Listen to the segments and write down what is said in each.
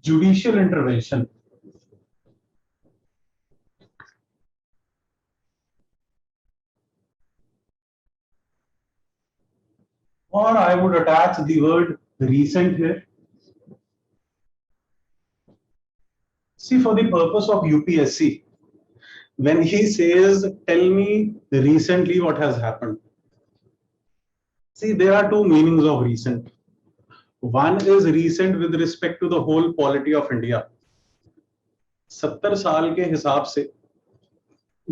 judicial intervention. Or I would attach the word recent here. See, for the purpose of UPSC, when he says, tell me recently what has happened. See, there are two meanings of recent. One is recent with respect to the whole polity of India. 70 साल के हिसाब से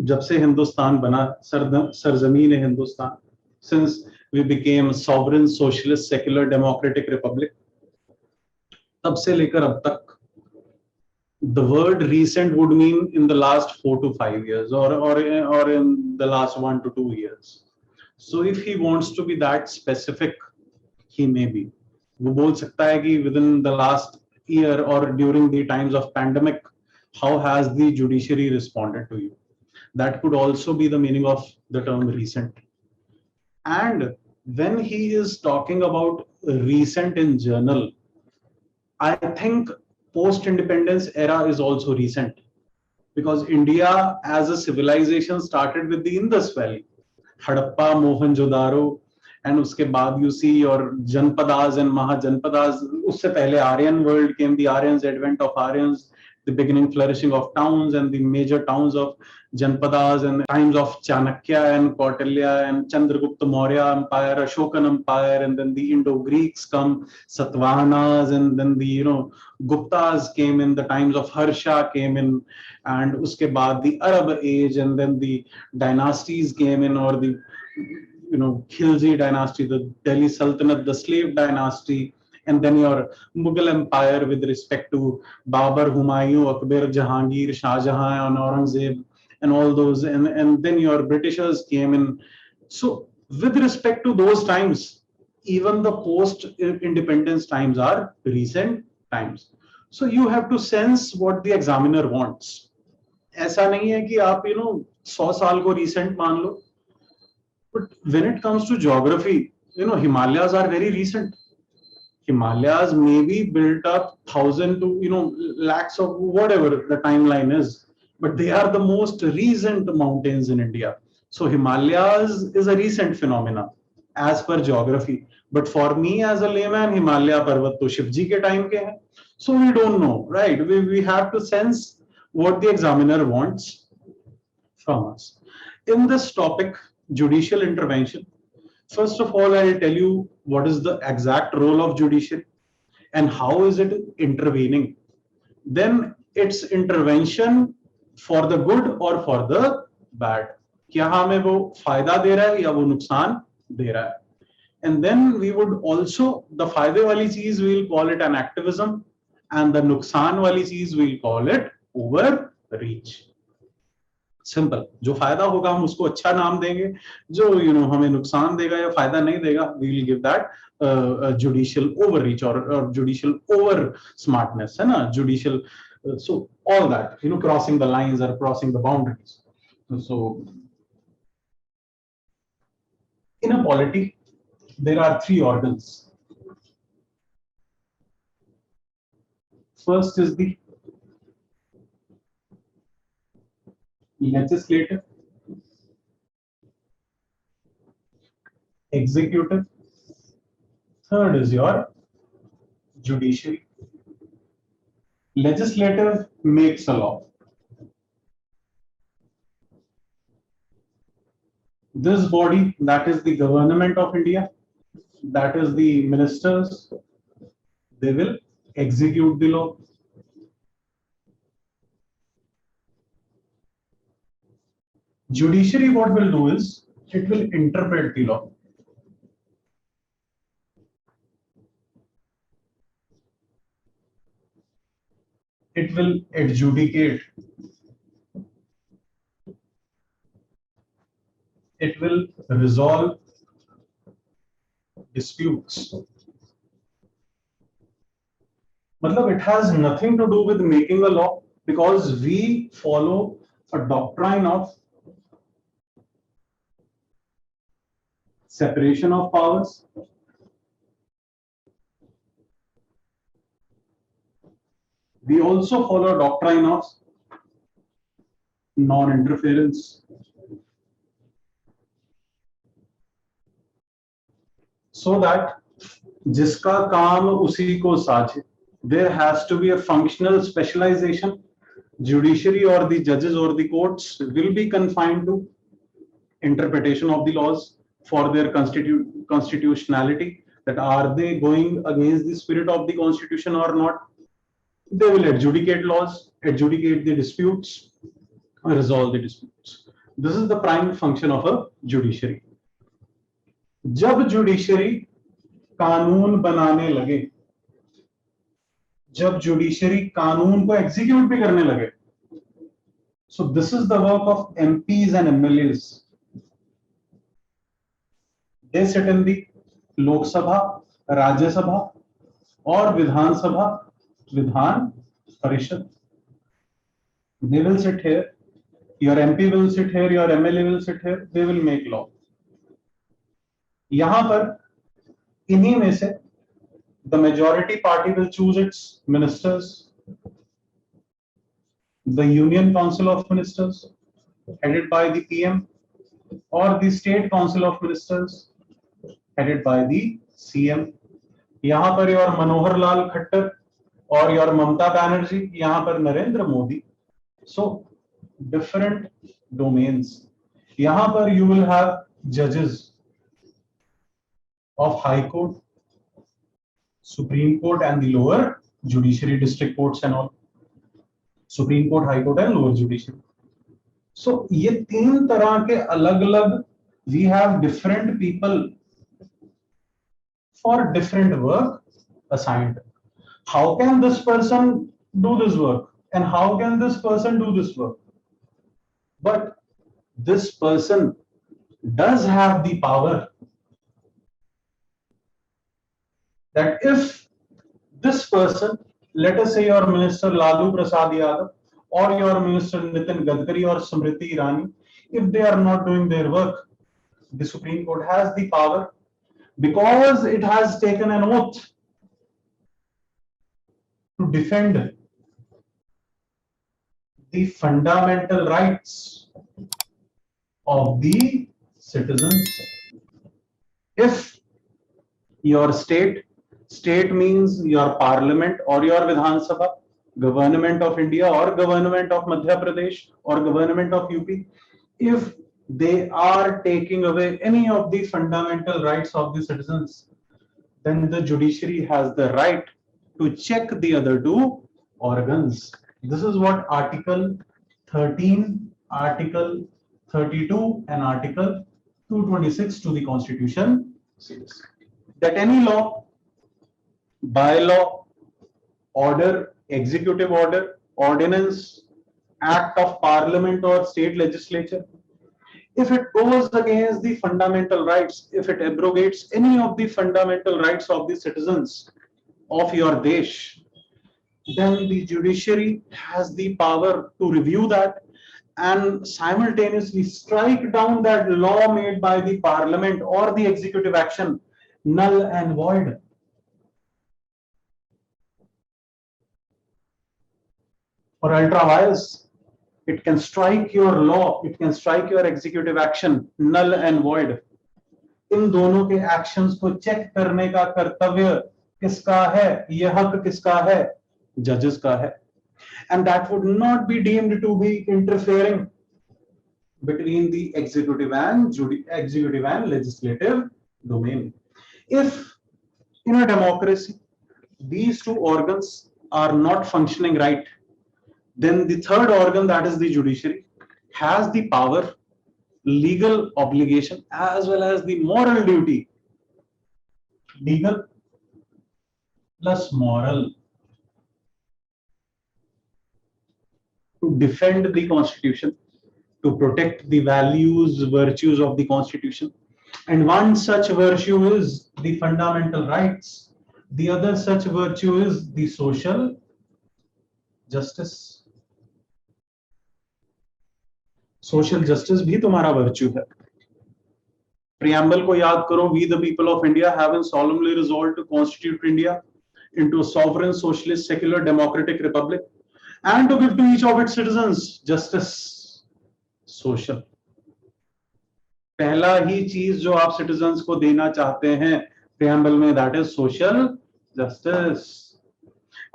जब से हिंदुस्तान बना, सरजमीन Hindustan, since we became sovereign socialist secular democratic republic, तब से लेकर अब तक the word recent would mean in the last 4 to 5 years or in the last 1 to 2 years. So if he wants to be that specific, he may be. वो बोल सकता है कि within the last year or during the times of pandemic, how has the judiciary responded to you? That could also be the meaning of the term recent. And when he is talking about recent in general, I think post-independence era is also recent, because India as a civilization started with the Indus Valley, Harappa, Mohenjo-daro, and uske baad you see your Janpadas and Mahajanpadas. Usse pehle Aryan world came, the Aryans, advent of Aryans, the beginning flourishing of towns and the major towns of Janpadas, and times of Chanakya and Kautilya and Chandragupta Maurya Empire, Ashokan Empire, and then the Indo-Greeks come, Satavahanas, and then the Guptas came in, the times of Harsha came in, and uske baad the Arab age, and then the dynasties came in, or the Khilji dynasty, the Delhi Sultanate, the slave dynasty, and then your Mughal Empire with respect to Babur, Humayun, Akbar, Jahangir, Shah Jahan, and Aurangzeb, and all those, and then your Britishers came in. So with respect to those times, even the post-independence times are recent times. So you have to sense what the examiner wants. ऐसा नहीं है कि आप 100 साल को recent मान लो. But when it comes to geography, Himalayas are very recent. Himalayas may be built up 1,000 to lakhs of whatever the timeline is, but they are the most recent mountains in India. So Himalayas is a recent phenomena as per geography. But for me as a layman, Himalaya Parvat to Shivji ke time ke hai. So we don't know, right? We have to sense what the examiner wants from us. In this topic, judicial intervention, first of all, I'll tell you what is the exact role of judiciary and how is it intervening. Then its intervention for the good or for the bad. क्या हमें वो फायदा दे रहा है या वो नुकसान दे रहा है. And then we would also, the फायदे वाली चीज we'll call it an activism, and the नुकसान वाली चीज we'll call it overreach. Simple. जो फायदा होगा हम उसको अच्छा नाम देंगे, जो हमें नुकसान देगा या फायदा नहीं देगा, we will give that judicial overreach or judicial over smartness, है ना, judicial, so all that, crossing the lines or crossing the boundaries. So in a polity there are 3 organs. First is the legislative, executive, third is your judiciary. Legislative makes a law. This body, that is the government of India, that is the ministers, they will execute the law. Judiciary, what will do is, it will interpret the law. It will adjudicate. It will resolve disputes. Matlab, it has nothing to do with making a law, because we follow a doctrine of separation of powers, We also follow doctrine of non-interference. So that जिसका काम उसी को साझे. There has to be a functional specialization. Judiciary or the judges or the courts will be confined to interpretation of the laws for their constitutionality, that are they going against the spirit of the constitution or not. They will adjudicate laws, adjudicate the disputes, resolve the disputes. This is the prime function of a judiciary. जब judiciary कानून बनाने लगे, जब judiciary कानून को execute भी करने लगे, so this is the work of MPs and MLAs. They sit in the Lok Sabha, Rajya Sabha और Vidhan Sabha, Vidhan Parishad. They will sit here, your MP will sit here, your MLA will sit here, they will make law. यहां पर इन्हीं में से the majority party will choose its ministers. The Union Council of Ministers headed by the PM or the State Council of Ministers headed by the CM. यहां पर your Manohar Lal Khattar और your Mamata Banerjee, यहां पर Narendra Modi. So different domains. यहां पर you will have judges of High Court, Supreme Court and the lower judiciary, district courts and all. Supreme Court, High Court and lower judiciary. So ये तीन तरह के अलग-अलग, we have different people for different work assigned. How can this person do this work and how can this person do this work? But this person does have the power that if this person, let us say your minister Lalu Prasad Yadav or your minister Nitin Gadkari or Smriti Irani, if they are not doing their work, the Supreme Court has the power, because it has taken an oath to defend the fundamental rights of the citizens. If your state means your parliament or your Vidhan Sabha, government of India or government of Madhya Pradesh or government of UP, if they are taking away any of the fundamental rights of the citizens, then the judiciary has the right to check the other two organs. This is what Article 13, Article 32 and Article 226 to the Constitution says. That any law, bylaw, order, executive order, ordinance, act of parliament or state legislature, if it goes against the fundamental rights, if it abrogates any of the fundamental rights of the citizens of your desh, then the judiciary has the power to review that and simultaneously strike down that law made by the parliament or the executive action null and void. For ultra vires, it can strike your law, it can strike your executive action null and void. इन दोनों के actions को check करने का कर्तव्य किसका है? ये हक किसका है? Judges का है. And that would not be deemed to be interfering between the executive and legislative domain. If in a democracy these two organs are not functioning right, then the third organ, that is the judiciary, has the power, legal obligation as well as the moral duty. Legal plus moral to defend the Constitution, to protect the values, virtues of the Constitution. And one such virtue is the fundamental rights. The other such virtue is the social justice. Social justice भी तुम्हारा virtue है. Preamble को याद करो. We the people of India having solemnly resolved to constitute India into a sovereign, socialist, secular, democratic republic, and to give to each of its citizens justice, social. पहला ही चीज जो आप सिटीजन्स को देना चाहते हैं प्रियम्बल में, that is social justice.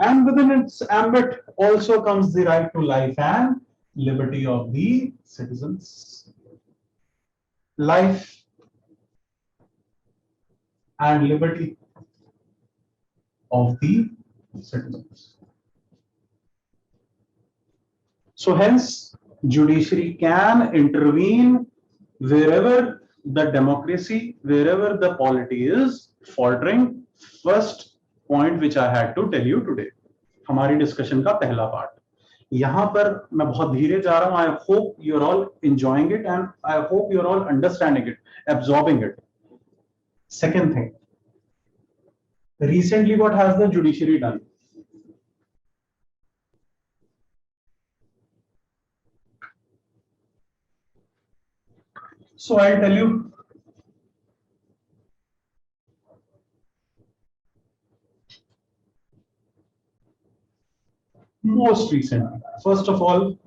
And within its ambit also comes the right to life and liberty of the citizens. Life and liberty of the citizens. So hence, judiciary can intervene wherever the democracy, wherever the polity is faltering. First point which I had to tell you today. हमारी discussion का पहला part. यहां पर मैं बहुत धीरे जा रहा हूं. I hope you're all enjoying it and I hope you're all understanding it, absorbing it. Second thing, recently what has the judiciary done? So I'll tell you. Most recent. First of all,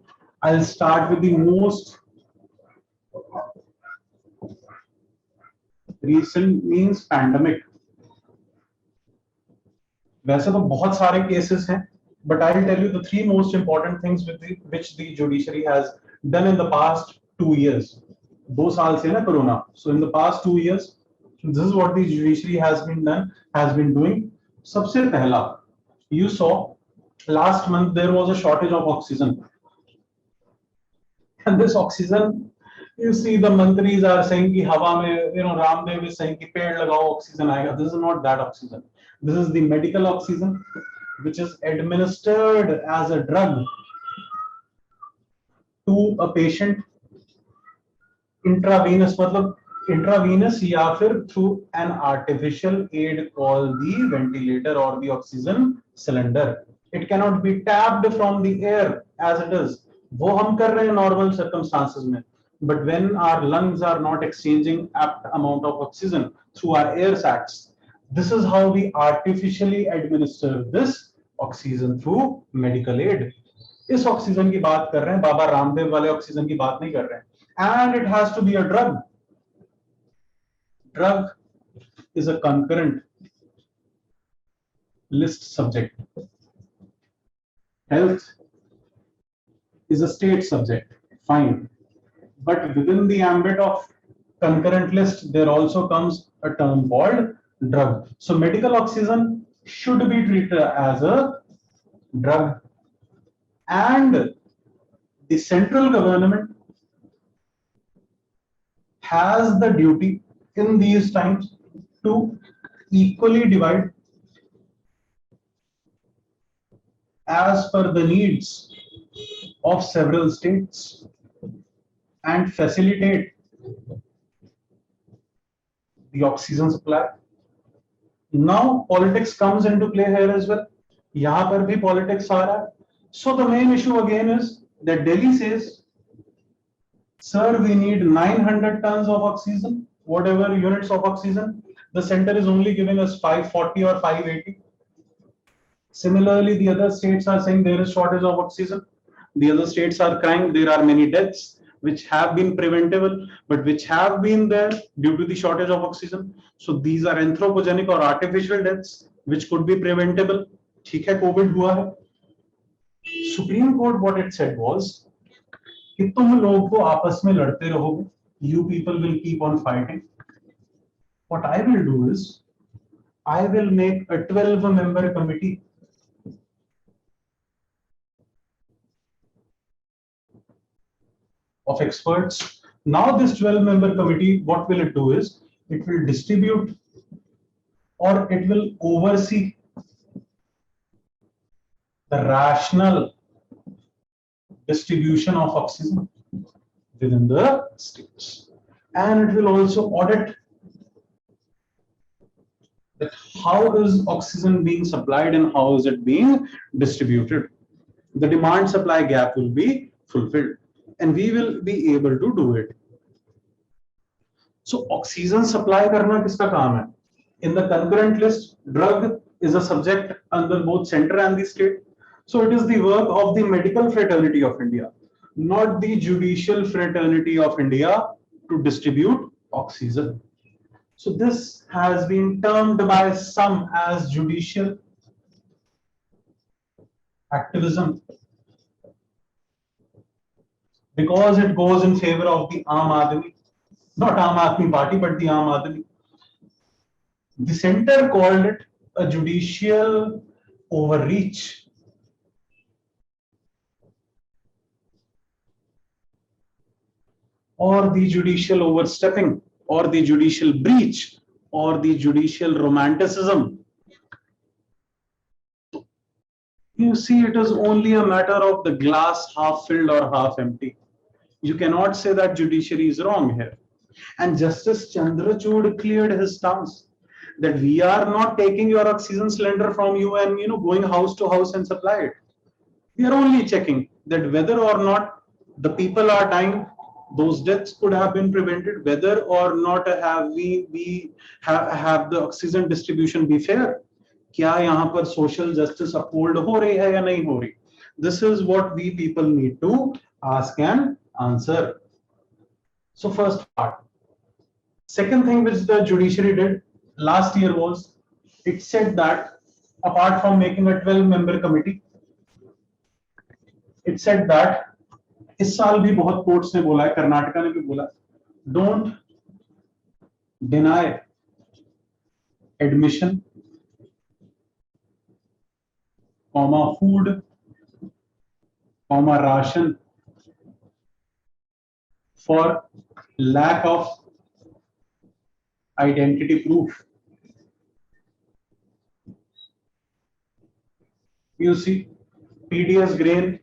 I'll start with the most recent means pandemic. वैसे तो बहुत सारे cases हैं, but I'll tell you the three most important things which the judiciary has done in the past 2 years. 2 साल से ना corona. So in the past 2 years, this is what the judiciary has been doing. सबसे पहला, you saw last month there was a shortage of oxygen, and this oxygen, you see the mantris are saying ki hawa mein, Ramdev is saying ki पेड़ लगाओ oxygen आएगा. This is not that oxygen. This is the medical oxygen which is administered as a drug to a patient intravenous, मतलब intravenous या फिर through an artificial aid called the ventilator or the oxygen cylinder. It cannot be tapped from the air as it is. वो हम कर रहे हैं normal circumstances में. But when our lungs are not exchanging apt amount of oxygen through our air sacs, this is how we artificially administer this oxygen through medical aid. इस oxygen की बात कर रहे हैं, बाबा रामदेव वाले ऑक्सीजन की बात नहीं कर रहे हैं. And it has to be a drug. Drug is a concurrent list subject. Health is a state subject. Fine. But within the ambit of concurrent list, there also comes a term called drug. So medical oxygen should be treated as a drug. And the central government has the duty in these times to equally divide as per the needs of several states and facilitate the oxygen supply. Now politics comes into play here as well. यहाँ पर भी politics आ रहा है. So the main issue again is that Delhi says, sir, we need 900 tons of oxygen, whatever units of oxygen. The center is only giving us 540 or 580. Similarly, the other states are saying there is shortage of oxygen. The other states are crying there are many deaths which have been preventable, but which have been there due to the shortage of oxygen. So these are anthropogenic or artificial deaths which could be preventable. ठीक है, COVID हुआ है. Supreme Court what it said was कि तुम लोग को आपस में लड़ते रहोगे. You people will keep on fighting. What I will do is I will make a 12-member committee of experts. Now this 12-member committee, what will it do is it will distribute or it will oversee the rational distribution of oxygen within the states, and it will also audit that how is oxygen being supplied and how is it being distributed. The demand supply gap will be fulfilled and we will be able to do it. So oxygen supply करना किसका काम है? In the concurrent list, drug is a subject under both center and the state. So it is the work of the medical fraternity of India, not the judicial fraternity of India, to distribute oxygen. So this has been termed by some as judicial activism because it goes in favor of the Aam Aadmi, not Aam Aadmi Party, but the Aam Aadmi. The center called it a judicial overreach. Or the judicial overstepping, or the judicial breach, or the judicial romanticism. You see, it is only a matter of the glass half filled or half empty. You cannot say that judiciary is wrong here. And Justice Chandrachud cleared his stance that we are not taking your oxygen cylinder from you and going house to house and supply it. We are only checking that whether or not the people are dying, those deaths could have been prevented, whether or not have we have the oxygen distribution be fair. क्या यहाँ पर social justice uphold हो रही है या नहीं हो रही? This is what we people need to ask and answer. So first part. Second thing which the judiciary did last year was it said that apart from making a 12-member committee, it said that इस साल भी बहुत courts ने बोला है, कर्नाटका ने भी बोला, don't deny admission, comma food, comma ration for lack of identity proof. You see, PDS grain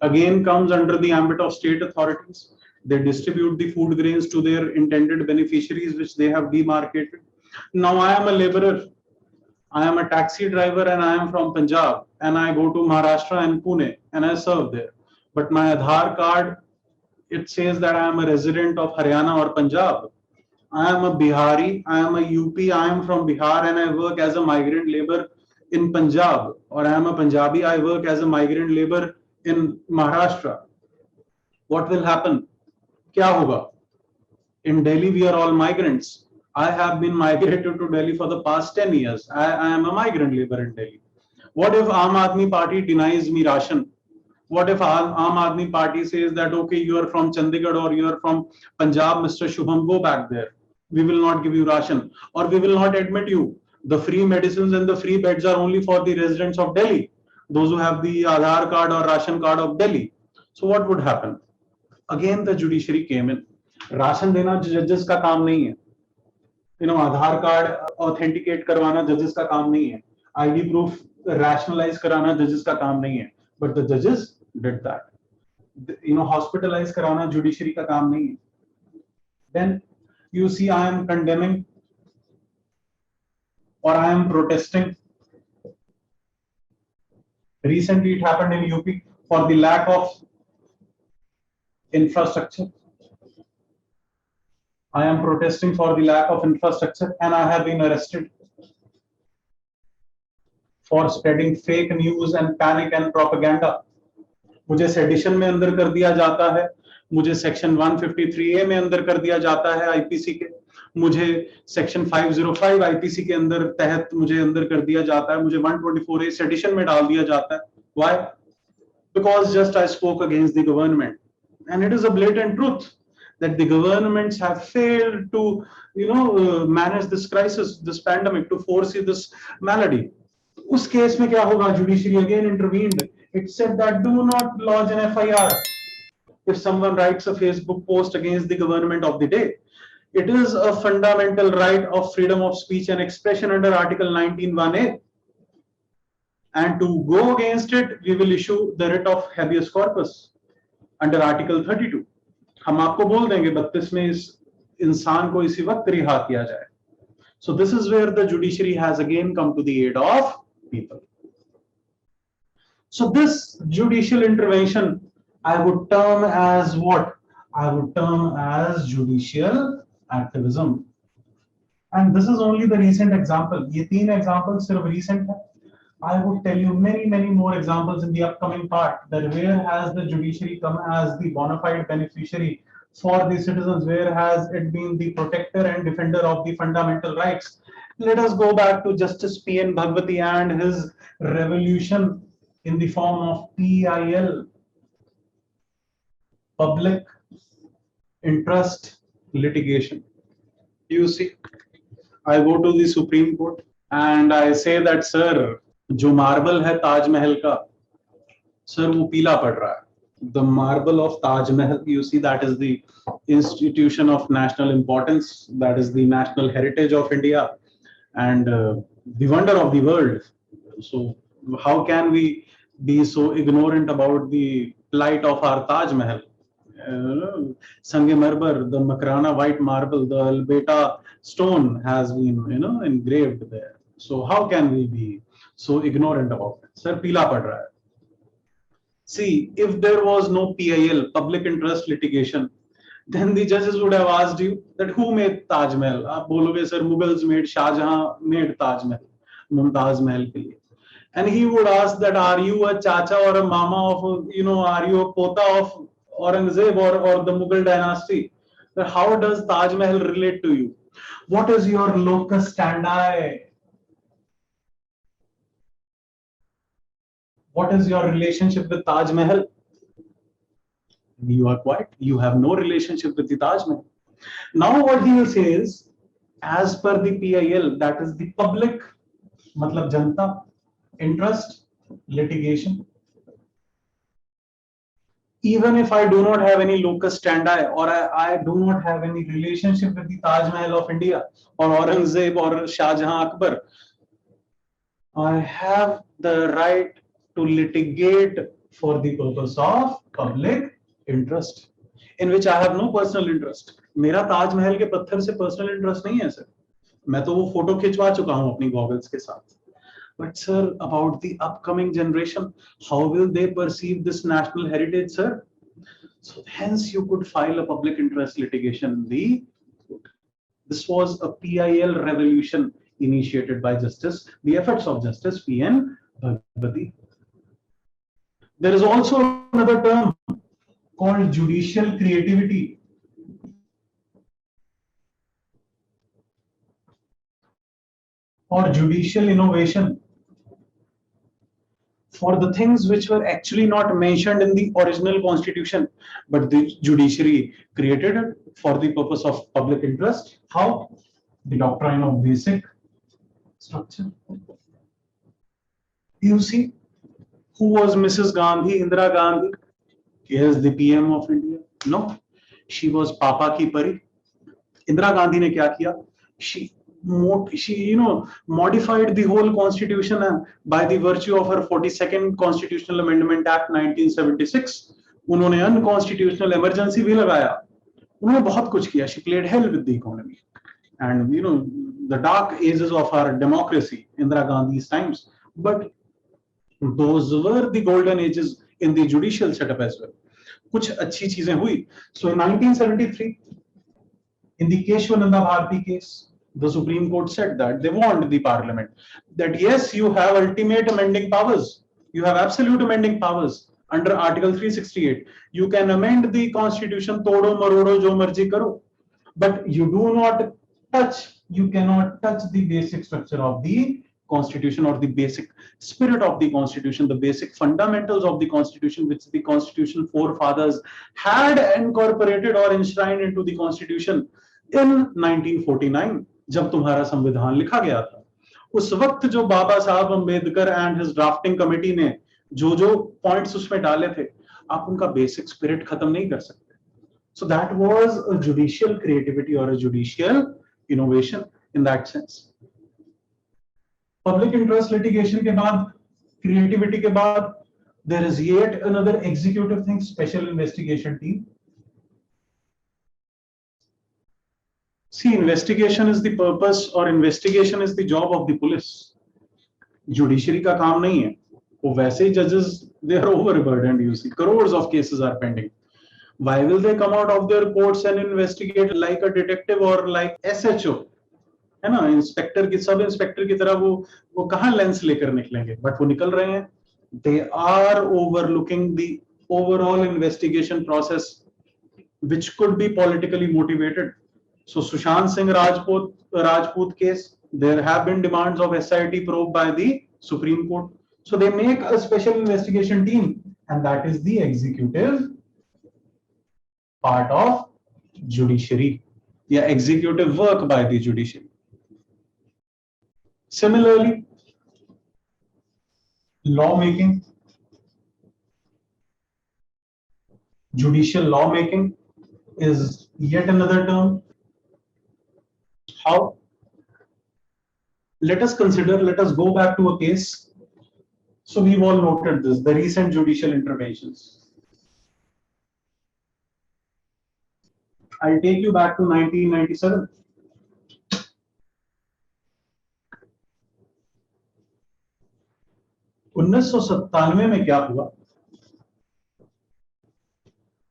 again comes under the ambit of state authorities. They distribute the food grains to their intended beneficiaries, which they have demarcated. Now I am a laborer, I am a taxi driver, and I am from Punjab, and I go to Maharashtra and Pune, and I serve there. But my Aadhaar card, it says that I am a resident of Haryana or Punjab. I am a Bihari, I am a UP, I am from Bihar, and I work as a migrant labor in Punjab. Or I am a Punjabi, I work as a migrant labor in Maharashtra. What will happen? Kya hoga? In Delhi, we are all migrants. I have been migrated to Delhi for the past 10 years. I am a migrant labor in Delhi. What if Aam Aadmi Party denies me ration? What if Aam Aadmi Party says that, okay, you are from Chandigarh or you are from Punjab, Mr. Shubham, go back there. We will not give you ration, or we will not admit you. The free medicines and the free beds are only for the residents of Delhi, those who have the Aadhaar card or ration card of Delhi. So what would happen? Again, the judiciary came in. Ration dena judges ka kaam nahi hai. Aadhaar card authenticate करवाना judges का काम नहीं है. ID proof rationalize कराना judges का काम नहीं है. But the judges did that. Hospitalize कराना judiciary का काम नहीं है. Then you see, I am condemning or I am protesting. Recently, it happened in UP for the lack of infrastructure. I am protesting for the lack of infrastructure, and I have been arrested for spreading fake news and panic and propaganda. मुझे sedition में अंदर कर दिया जाता है, मुझे section 153A में अंदर कर दिया जाता है आईपीसी के, मुझे सेक्शन 505 आईपीसी के अंदर तहत मुझे अंदर कर दिया जाता है, मुझे 124A सेडिशन में डाल दिया जाता है. Why? Because just I spoke against the government, and it is a blatant truth that the governments have failed to manage this crisis, this pandemic, to foresee this malady. उस case में क्या होगा? Judiciary again intervened. It said that do not lodge an FIR if someone writes a Facebook post against the government of the day. It is a fundamental right of freedom of speech and expression under Article 19(1)(a). And to go against it, we will issue the writ of habeas corpus under Article 32. हम आपको बोल देंगे 32 में इस इंसान को इसी वक्त रिहा किया जाए. So this is where the judiciary has again come to the aid of people. So this judicial intervention, I would term as what? I would term as judicial activism. And this is only the recent example. ये तीन examples सिर्फ recent है. I would tell you many more examples in the upcoming part. That where has the judiciary come as the bona fide beneficiary for the citizens? Where has it been the protector and defender of the fundamental rights? Let us go back to Justice P.N. Bhagwati and his revolution in the form of PIL, public interest litigation. You see, I go to the Supreme Court and I say that, sir, जो marble है ताजमहल का, sir वो पीला पड़ रहा है. The marble of Taj Mahal, you see, that is the institution of national importance, that is the national heritage of India and the wonder of the world. So how can we be so ignorant about the plight of our Taj Mahal? Sangemarmar, the Makrana white marble, the Albeta stone has been, engraved there. So how can we be so ignorant about it? Sir, pila pad raha hai. See, if there was no PIL, public interest litigation, then the judges would have asked you that who made Taj Mahal? आप बोलोगे sir, Mughals made, Shahjahan made Taj Mahal, Mumtaz Mahal के लिए. And he would ask that, are you a chacha or a mama of, are you a pota of Aurangzeb or the Mughal dynasty? That how does Taj Mahal relate to you? What is your locus standi? What is your relationship with Taj Mahal? You are quiet. You have no relationship with the Taj Mahal. Now what he will say is, as per the PIL, that is the public, matlab janta, interest, litigation. Even if I do not have any locus standi or I do not have any relationship with the Taj Mahal of India or Aurangzeb or Shah Jahan Akbar, I have the right to litigate for the purpose of public interest, in which I have no personal interest. मेरा ताज महल के पत्थर से personal interest नहीं है sir. मैं तो वो photo खिंचवा चुका हूं अपनी गॉगल्स के साथ. But sir, about the upcoming generation, how will they perceive this national heritage, sir? So hence you could file a public interest litigation. This was a PIL revolution initiated by the efforts of Justice P.N. Bhagwati. There is also another term called judicial creativity. Or judicial innovation, for the things which were actually not mentioned in the original constitution, but the judiciary created it for the purpose of public interest. How? The doctrine of basic structure. You see, who was Mrs. Gandhi, Indira Gandhi? Yes, the PM of India. No, she was Papa ki pari. Indira Gandhi ne kya kiya? She modified the whole constitution by the virtue of her 42nd Constitutional Amendment Act 1976. उन्होंने unconstitutional emergency भी लगाया. उन्होंने बहुत कुछ किया. She played hell with the economy. And the dark ages of our democracy, Indira Gandhi's times. But those were the golden ages in the judicial setup as well. कुछ अच्छी चीजें हुई. So in 1973, in the Keshwananda Bharati case, the Supreme Court said that they warned the Parliament that yes, you have ultimate amending powers. You have absolute amending powers under Article 368. You can amend the Constitution, todo marodo jo marji karo, but you cannot touch the basic structure of the Constitution or the basic spirit of the Constitution, the basic fundamentals of the Constitution, which the Constitution forefathers had incorporated or enshrined into the Constitution in 1949. जब तुम्हारा संविधान लिखा गया था, उस वक्त जो बाबा साहब Ambedkar and his drafting committee ने जो पॉइंट्स उसमें डाले थे, आप उनका बेसिक स्पिरिट खत्म नहीं कर सकते. So that was a judicial creativity और a judicial innovation in that sense. Public interest litigation के बाद, क्रिएटिविटी के बाद, there is yet another executive thing, special investigation team. See, investigation is the purpose or investigation is the job of the police. Judiciary का काम नहीं है. वो वैसे ही judges, they are overburdened. You see, crores of cases are pending. Why will they come out of their courts and investigate like a detective or like SHO? है ना, inspector की, sub inspector की तरह वो कहाँ लेंस लेकर निकलेंगे, but वो निकल रहे हैं. They are overlooking the overall investigation process which could be politically motivated. So Sushant Singh Rajput case, there have been demands of SIT probe by the Supreme Court. So they make a special investigation team, and that is the executive part of judiciary. Yeah, executive work by the judiciary. Similarly, lawmaking, judicial lawmaking is yet another term. How? Let us go back to a case. So we've all noted this, the recent judicial interventions. I'll take you back to 1997. $1997 में क्या हुआ?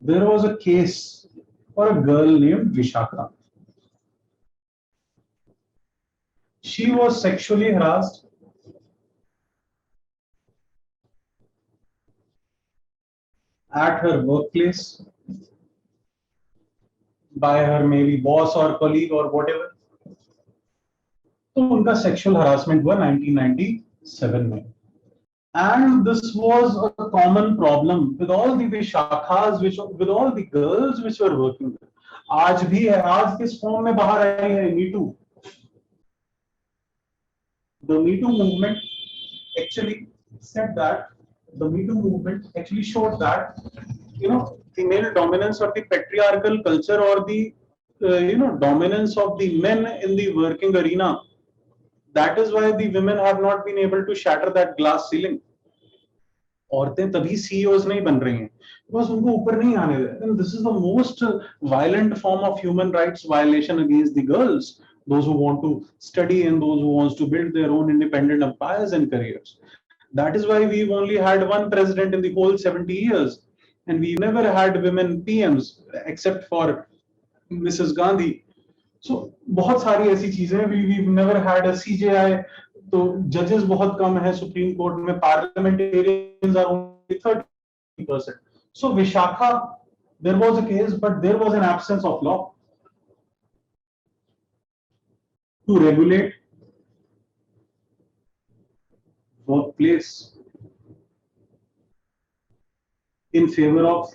There was a case for a girl named Vishakha. She was sexually harassed at her workplace by her maybe boss or colleague or whatever. तो उनका sexual harassment हुआ 1997 में. And this was a common problem with all the Vishakhas, with all the girls which were working there. आज भी है, आज किस form में बाहर आई है Me Too. The Me Too movement actually said that, the Me Too movement actually showed that, female dominance or the patriarchal culture or the, dominance of the men in the working arena. That is why the women have not been able to shatter that glass ceiling. औरतें तभी CEOs नहीं बन रही हैं, because उनको ऊपर नहीं आने दे. And this is the most violent form of human rights violation against the girls, those who want to study and those who wants to build their own independent empires and careers. That is why we've only had one president in the whole 70 years, and we've never had women PMs except for Mrs. Gandhi. So बहुत सारी ऐसी चीजें, we've never had a CJI. तो जजेस बहुत कम है supreme court में, parliamentarians are only 30%. So Vishaka, there was a case but there was an absence of law to regulate workplace in favor of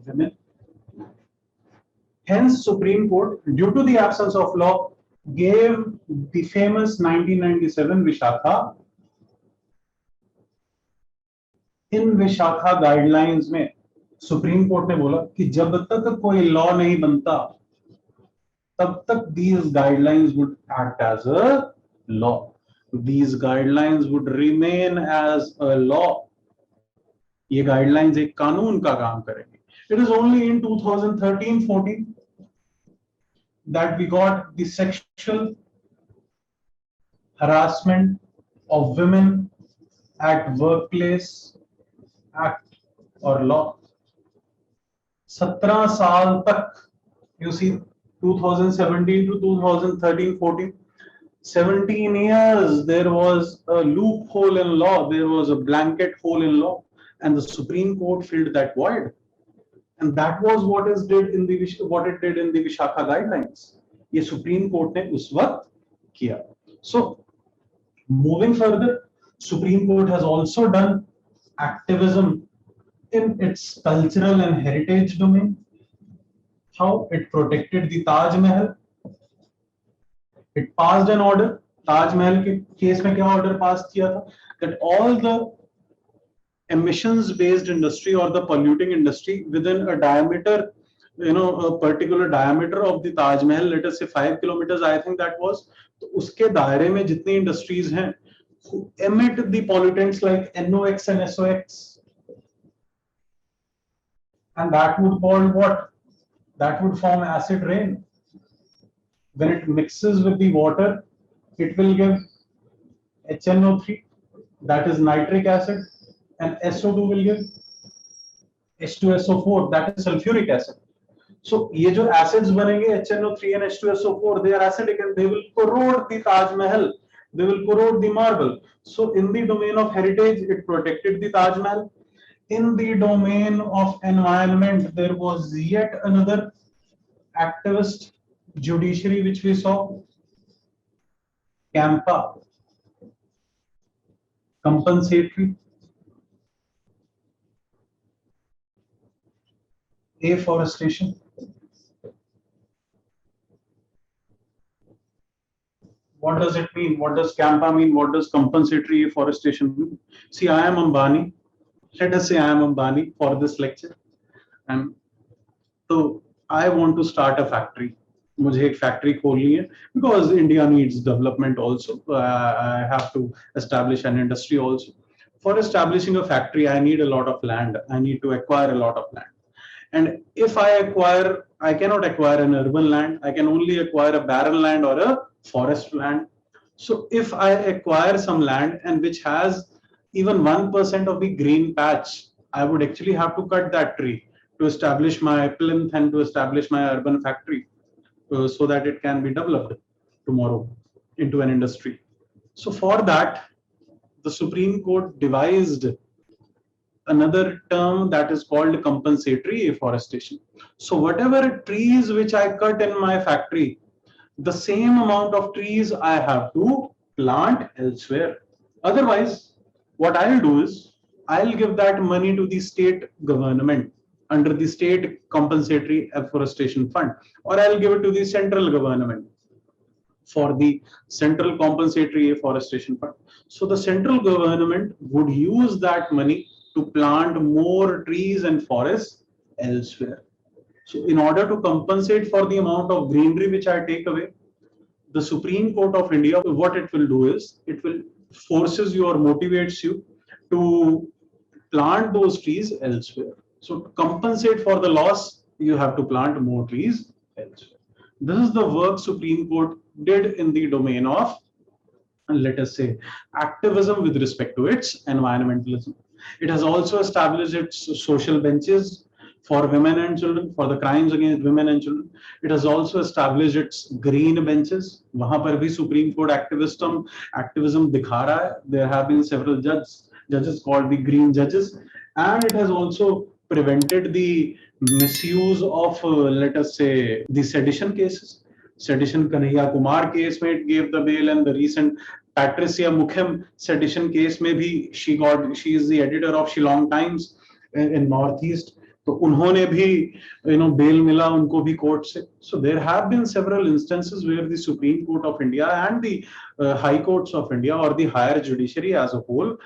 women. Hence, Supreme Court, due to the absence of law, gave the famous 1997 Vishakha. In Vishakha guidelines में supreme court ने बोला कि जब तक कोई law नहीं बनता तब तक these guidelines would act as a law. These guidelines would remain as a law. ये गाइडलाइंस एक कानून का काम करेंगे. It is only in 2013-14 that we got the Sexual Harassment of Women at Workplace Act or law. 17 साल तक, you see, 2017 to 2013-14, 17 years there was a loophole in law, there was a blanket hole in law, and the Supreme Court filled that void. And that was what it did in the Vishakha guidelines. ये Supreme Court ने उस वक्त किया. So moving further, Supreme Court has also done activism in its cultural and heritage domain. How it protected the Taj Mahal. It passed an order. Taj Mahal के case में क्या order पास किया था? That all the emissions based industry or the polluting industry within a diameter, a particular diameter of the Taj Mahal, let us say 5 kilometers, I think that was, तो उसके दायरे में जितनी industries हैं who emit the pollutants like NOx and SOx, and that would call what? That would form acid rain. When it mixes with the water, it will give HNO3, that is nitric acid, and SO2 will give H2SO4, that is sulfuric acid. So ये जो acids बनेंगे HNO3 and H2SO4, they are acidic and they will corrode the Taj Mahal. They will corrode the marble. So in the domain of heritage, it protected the Taj Mahal. In the domain of environment, there was yet another activist judiciary which we saw, CAMPA, compensatory, afforestation. What does it mean? What does CAMPA mean? What does compensatory afforestation mean? See, I am Ambani. Let us say I am Ambani for this lecture. And so I want to start a factory. मुझे एक factory खोलनी है because India needs development also. I have to establish an industry also. For establishing a factory, I need a lot of land. I need to acquire a lot of land. And if I cannot acquire an urban land. I can only acquire a barren land or a forest land. So if I acquire some land and which has even 1% of the green patch, I would actually have to cut that tree to establish my plinth and to establish my urban factory so that it can be developed tomorrow into an industry. So for that, the Supreme Court devised another term that is called compensatory afforestation. So whatever trees which I cut in my factory, the same amount of trees I have to plant elsewhere. Otherwise, what I'll do is I'll give that money to the state government under the state compensatory afforestation fund, or I'll give it to the central government for the central compensatory afforestation fund. So the central government would use that money to plant more trees and forests elsewhere. So in order to compensate for the amount of greenery which I take away, the Supreme Court of India, what it will do is it will forces you or motivates you to plant those trees elsewhere. So to compensate for the loss, you have to plant more trees elsewhere. This is the work Supreme Court did in the domain of, let us say, activism with respect to its environmentalism. It has also established its social benches for women and children, for the crimes against women and children. It has also established its green benches. वहां पर भी Supreme Court activism दिखा रहा है. There have been several judges called the green judges, and it has also prevented the misuse of, let us say, the sedition cases. Sedition Kanhaiya Kumar case में it gave the bail, and the recent Patricia Mukhem sedition case में भी she is the editor of Shillong Times in Northeast. तो उन्होंने भी bail मिला उनको भी court से. So there have been several instances where the Supreme Court of India and the High Courts of India or the higher judiciary as a whole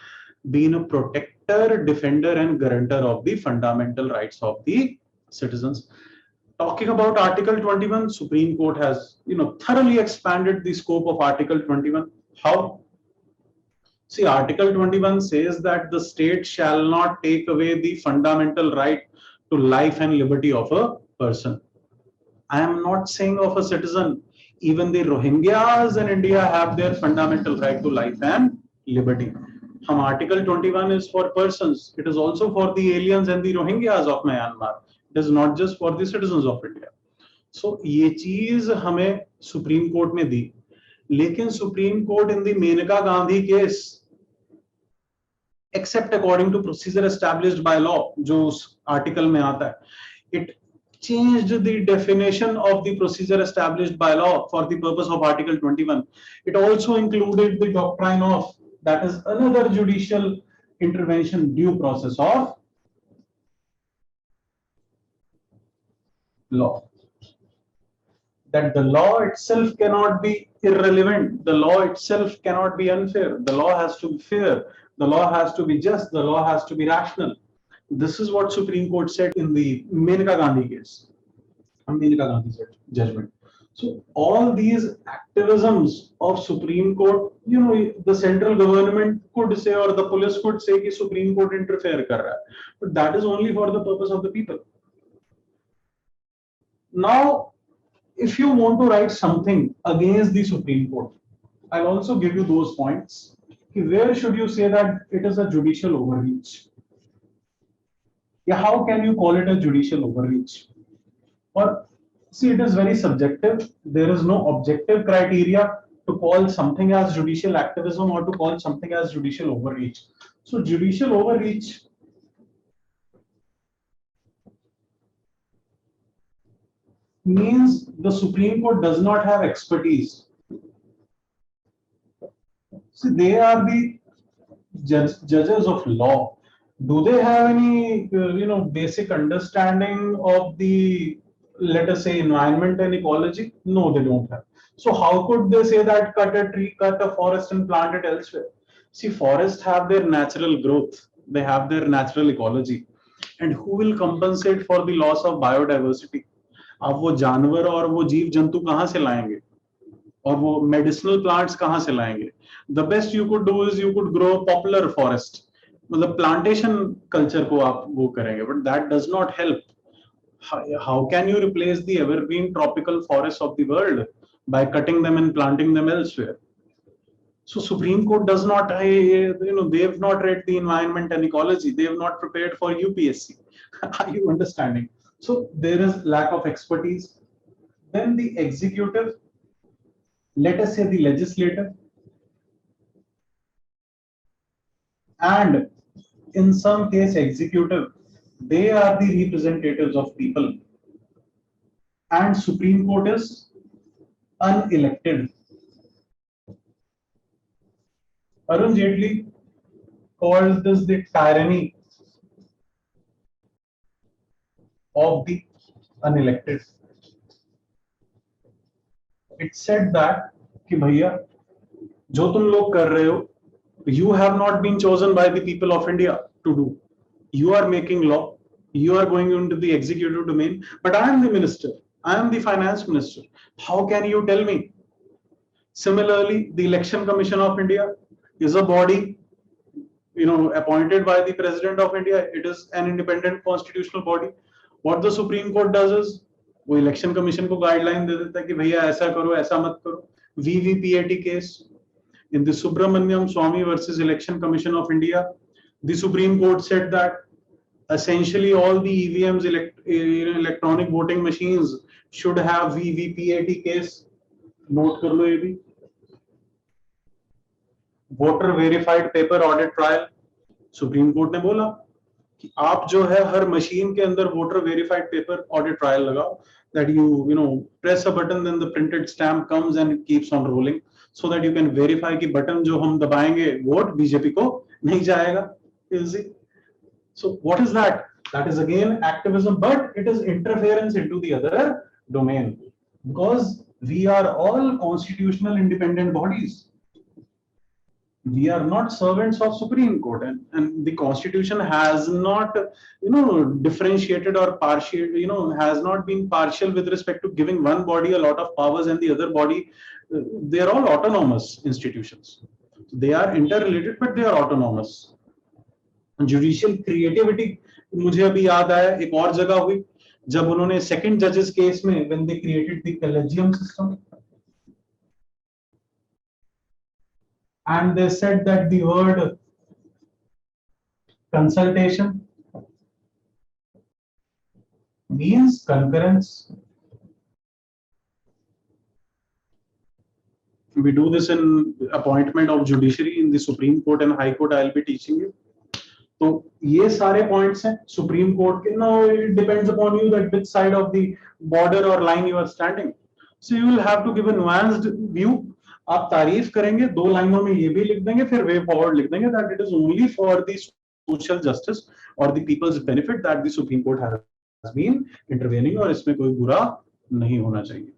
been a protector, defender, and guarantor of the fundamental rights of the citizens. Talking about Article 21, Supreme Court has thoroughly expanded the scope of Article 21. How? See, Article 21 says that the state shall not take away the fundamental right to life and liberty of a person. I am not saying of a citizen. Even the Rohingyas in India have their fundamental right to life and liberty. Article 21 is for persons. It is also for the aliens and the Rohingyas of Myanmar. It is not just for the citizens of India. So ये चीज हमें supreme court ने दी, लेकिन supreme court in the Maneka Gandhi case, except according to procedure established by law, जो उस article में आता है, it changed the definition of the procedure established by law for the purpose of Article 21. It also included the doctrine of, that is another judicial intervention, due process of law. That the law itself cannot be irrelevant, the law itself cannot be unfair, the law has to be fair, the law has to be just, the law has to be rational. This is what Supreme Court said in the Menaka Gandhi case, Menaka Gandhi judgment. So all these activisms of Supreme Court, the central government could say or the police could say कि Supreme Court interfere कर रहा है, but that is only for the purpose of the people. Now, if you want to write something against the Supreme Court, I'll also give you those points. Where should you say that it is a judicial overreach? Yeah, how can you call it a judicial overreach? Or see, it is very subjective. There is no objective criteria to call something as judicial activism or to call something as judicial overreach. So judicial overreach means the Supreme Court does not have expertise. See, they are the judges of law. Do they have any, basic understanding of the, let us say, environment and ecology? No, they don't have. So how could they say that cut a tree, cut a forest and plant it elsewhere? See, forests have their natural growth. They have their natural ecology. And who will compensate for the loss of biodiversity? अब वो जानवर और वो जीव जंतु कहाँ से लाएंगे और वो मेडिसिनल प्लांट्स कहाँ से लाएंगे? The best you could do is you could grow popular forest, मतलब प्लांटेशन कल्चर को आप वो करेंगे, but that does not help. How can you replace the evergreen tropical forests of the world by cutting them and planting them elsewhere? So Supreme Court does not, they have not read the environment and ecology. They have not prepared for UPSC. Are you understanding? So there is lack of expertise. Then the executive, let us say the legislative, and in some case executive, they are the representatives of people, and Supreme Court is unelected. Arun Jaitley called this the tyranny of the unelected. It said that कि भैया जो तुम लोग कर रहे हो, you have not been chosen by the people of India to do. You are making law, you are going into the executive domain, but I am the minister, I am the finance minister. How can you tell me? Similarly, the Election Commission of India is a body, appointed by the President of India. It is an independent constitutional body. What the Supreme Court does is, वो election commission को guideline दे देता है कि भैया ऐसा करो, ऐसा मत करो. VVPAT case in the Subramaniam Swamy versus Election Commission of India, the Supreme Court said that essentially all the EVMs, electronic voting machines, should have VVPAT case. Note कर लो ये भी. Voter verified paper audit trial, supreme court ने बोला कि आप जो है हर machine के अंदर voter verified paper audit trial लगाओ, that you press a button, then the printed stamp comes and it keeps on rolling, so that you can verify कि बटन जो हम दबाएंगे वोट बीजेपी को नहीं जाएगा. So what is that? That is again activism, but it is interference into the other domain, because we are all constitutional independent bodies. We are not servants of Supreme Court, and the Constitution has not, differentiated or partial, has not been partial with respect to giving one body a lot of powers and the other body. They are all autonomous institutions. They are interrelated, but they are autonomous. Judicial creativity, मुझे अभी याद आया एक और जगह हुई जब उन्होंने second judges case में, when they created the collegium system, and they said that the word consultation means concurrence. We do this in appointment of judiciary in the Supreme Court and High Court. I'll be teaching you. तो ये सारे points हैं supreme court के. No, it depends upon you that which side of the border or line you are standing. So you will have to give a nuanced view. आप तारीफ करेंगे, दो लाइनों में ये भी लिख देंगे, फिर वे फॉरवर्ड लिख देंगे that it is only for the social justice or the people's benefit that the Supreme Court has been intervening, और इसमें कोई बुरा नहीं होना चाहिए.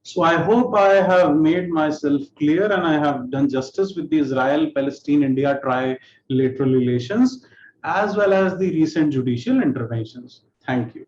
So I hope I have made myself clear and I have done justice with the Israel-Palestine-India trilateral relations as well as the recent judicial interventions. Thank you.